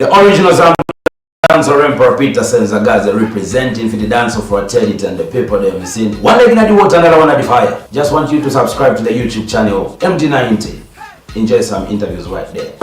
The original Zambian Emperor Peterson Zagaze representing for the dance of fraternity and the people they have seen. One leg in the water, another one at the fire. Just want you to subscribe to the YouTube channel MT90. Enjoy some interviews right there.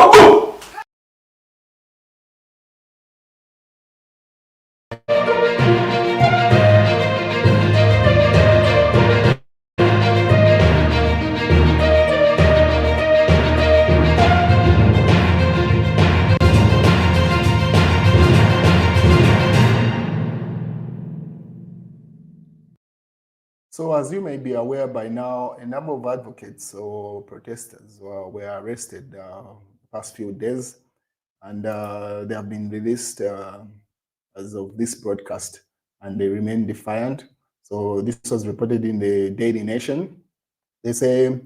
So as you may be aware by now, a number of advocates or protesters were arrested the past few days, and they have been released as of this broadcast, and they remain defiant. So this was reported in the Daily Nation. They say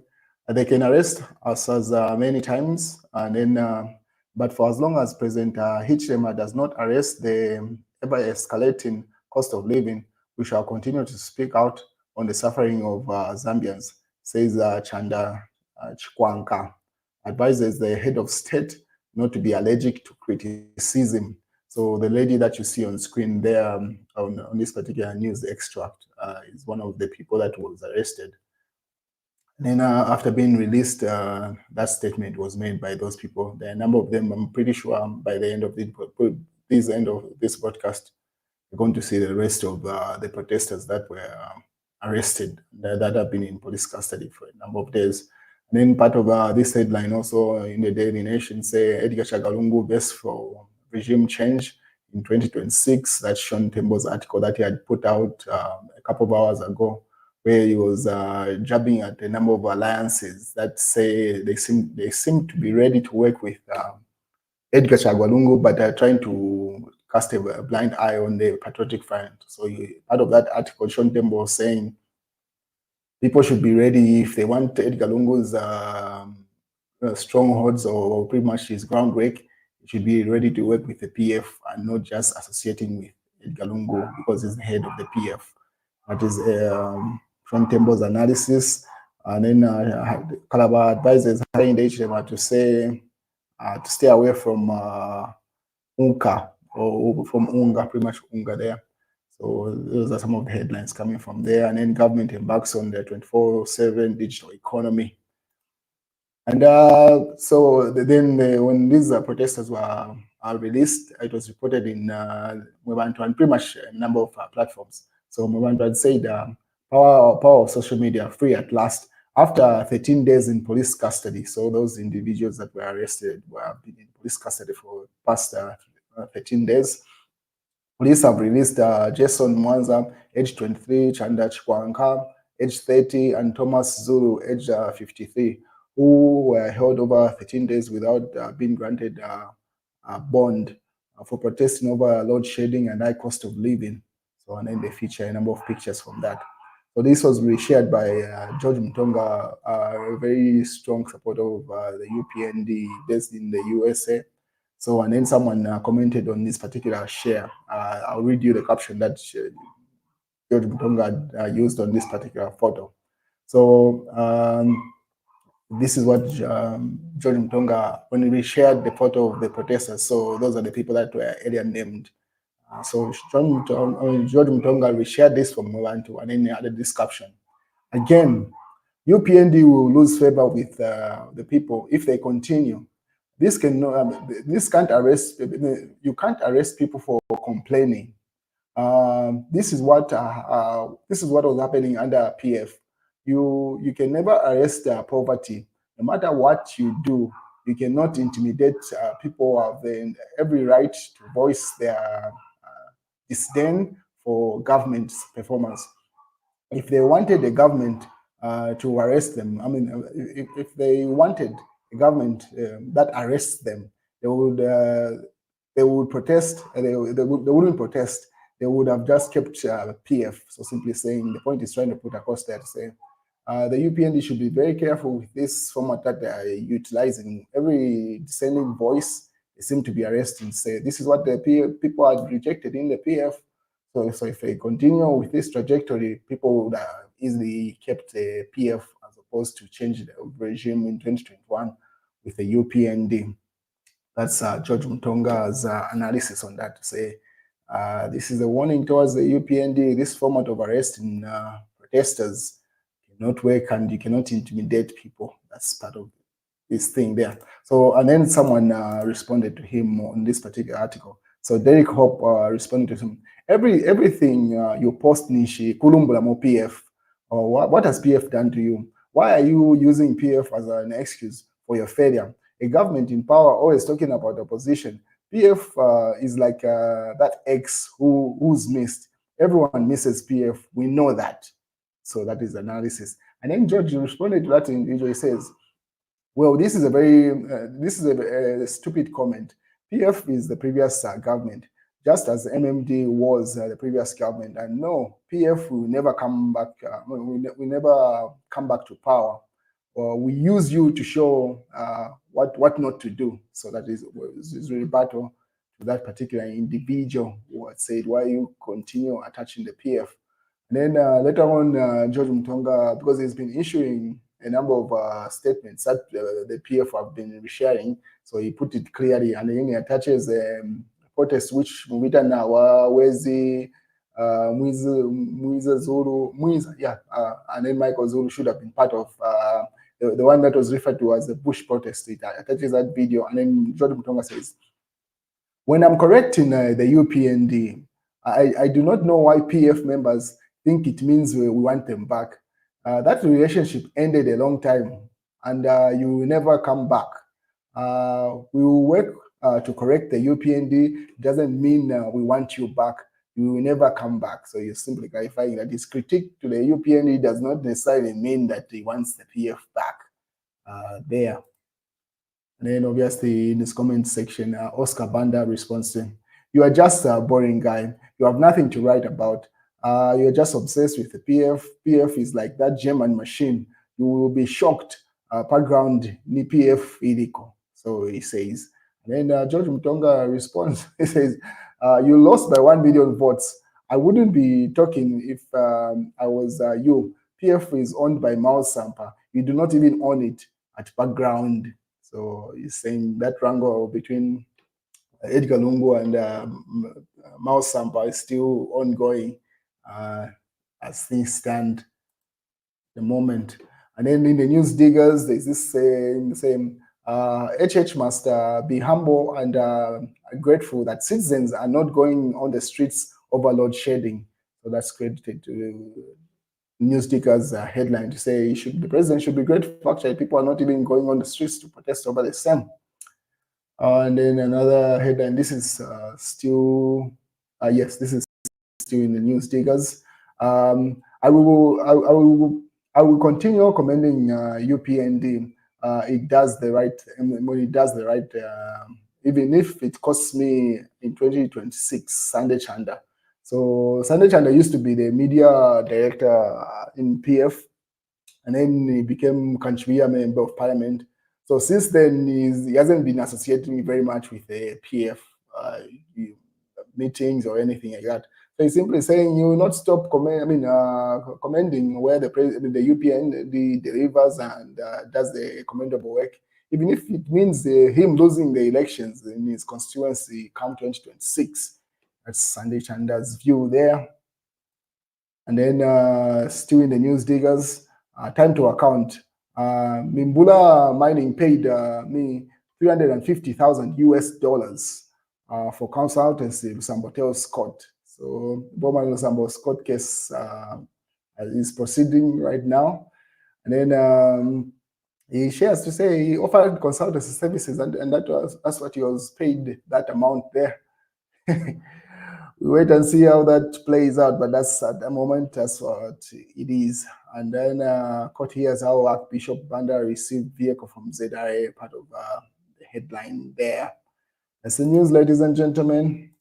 they can arrest us as many times, and then, but for as long as President Hichilema does not arrest the ever-escalating cost of living, we shall continue to speak out on the suffering of Zambians, says Chanda Chikwanka, advises the head of state not to be allergic to criticism. So the lady that you see on screen there on this particular news extract is one of the people that was arrested. Then after being released, that statement was made by those people. There are a number of them. I'm pretty sure by the end of this broadcast, we're going to see the rest of the protesters that were arrested, that have been in police custody for a number of days. And then part of this headline also in the Daily Nation say Edgar Chagalungu bests for regime change in 2026. That's Sean Tembo's article that he had put out a couple of hours ago, where he was jabbing at a number of alliances that say they seem to be ready to work with Edgar Chagwalungu, but are trying to cast a blind eye on the Patriotic Front. So part of that article, Sean Tembo was saying people should be ready if they want Edgar Lungu's strongholds or pretty much his groundwork. He should be ready to work with the PF and not just associating with Edgar Lungu because he's the head of the PF. That is from Tembo's analysis. And then Calabar advises hiring the HM to say to stay away from Unka or from Unga, pretty much Unga there. So those are some of the headlines coming from there. And then government embarks on the 24/7 digital economy. And so then when these protesters were released, it was reported in Mwebantu and pretty much a number of platforms. So Mwebantu had said, power of social media free at last after 13 days in police custody. So those individuals that were arrested were in police custody for the past 13 days. Police have released Jason Mwanza, age 23, Chanda Chikwanka, age 30, and Thomas Zulu, age 53, who were held over 13 days without being granted a bond for protesting over load shedding and high cost of living. So, and then they feature a number of pictures from that. So this was reshared by George Mtonga, a very strong supporter of the UPND based in the USA. So, and then someone commented on this particular share. I'll read you the caption that George Mtonga used on this particular photo. So, this is what George Mtonga, when we shared the photo of the protesters, so those are the people that were earlier named. So George Mtonga reshared this from Mwantu and then added this caption. Again, UPND will lose favor with the people if they continue. This can't arrest. You can't arrest people for complaining. This is what was happening under PF. You can never arrest poverty, no matter what you do. You cannot intimidate people who have every right to voice their disdain for government's performance. If they wanted the government to arrest them, I mean, if they wanted a government that arrests them, they would protest. They wouldn't protest. They would have just kept PF. So simply saying, the point is trying to put across there to say the UPND should be very careful with this format that they are utilizing. Every dissenting voice, they seem to be arresting. Say this is what the people had rejected in the PF. So if they continue with this trajectory, people would have easily kept the PF as opposed to change the regime in 2021 with the UPND. That's George Mutonga's analysis on that, to say this is a warning towards the UPND. This format of arresting protesters cannot work, and you cannot intimidate people. That's part of this thing there. So, and then someone responded to him on this particular article. So Derek Hope responded to him. Everything you post Nishi, Kulumbula mo PF, or what has PF done to you? Why are you using PF as an excuse for your failure? A government in power always talking about opposition. PF is like that ex who's missed. Everyone misses PF. We know that. So that is analysis. And then George responded to that individual. He says, well, this is a stupid comment. PF is the previous government, just as MMD was the previous government. And no, PF will never come back. We never come back to power. We use you to show what not to do. So that is a rebuttal to that particular individual who had said, why you continue attaching the PF? And then later on, George Mutonga, because he's been issuing a number of statements that the PF have been resharing, so he put it clearly, and then he attaches protest which Muvita Nawa, Wezi, Muiza Zulu, and then Michael Zulu should have been part of the one that was referred to as the Bush protest. It attaches that video, and then George Mutonga says, when I'm correcting the UPND, I do not know why PF members think it means we want them back. That relationship ended a long time, and you will never come back. We will work to correct the UPND. It doesn't mean we want you back. You will never come back. So you're simply clarifying that his critique to the UPND does not necessarily mean that he wants the PF back there. And then obviously in this comment section, Oscar Banda responds to him, you are just a boring guy. You have nothing to write about. You're just obsessed with the PF. PF is like that German machine. You will be shocked. Background ni PF iliko. So he says. And then George Mutonga responds. He says, you lost by 1 million votes. I wouldn't be talking if I was you. PF is owned by Mao Sampa. You do not even own it at background. So he's saying that wrangle between Edgar Lungu and Mao Sampa is still ongoing as things stand at the moment. And then in the news diggers, there's this same HH must be humble and grateful that citizens are not going on the streets over load shedding. So that's credited to news diggers headline to say the president should be grateful. Actually, people are not even going on the streets to protest over the same. And then another headline, this is still, yes, this is still in the news diggers. I will continue commending UPND. It does the right, it does the right, even if it costs me in 2026, Sunday Chanda. So Sunday Chanda used to be the media director in PF, and then he became Kanchwia member of parliament. So since then, he hasn't been associating very much with the PF meetings or anything like that. So he's simply saying you will not stop commending where the UPND delivers and does the commendable work, even if it means him losing the elections in his constituency come 2026. That's Sunday Chanda's view there. And then still in the news diggers, time to account. Mimbula Mining paid me $350,000 US for consultancy with Sambotel Scott. So Bowman Sambo Scott case is proceeding right now. And then he shares to say he offered consultancy services, and that's what he was paid, that amount there. We wait and see how that plays out, but that's at the moment, that's what it is. And then court hears how Archbishop Banda received vehicle from ZRA, part of the headline there. That's the news, ladies and gentlemen.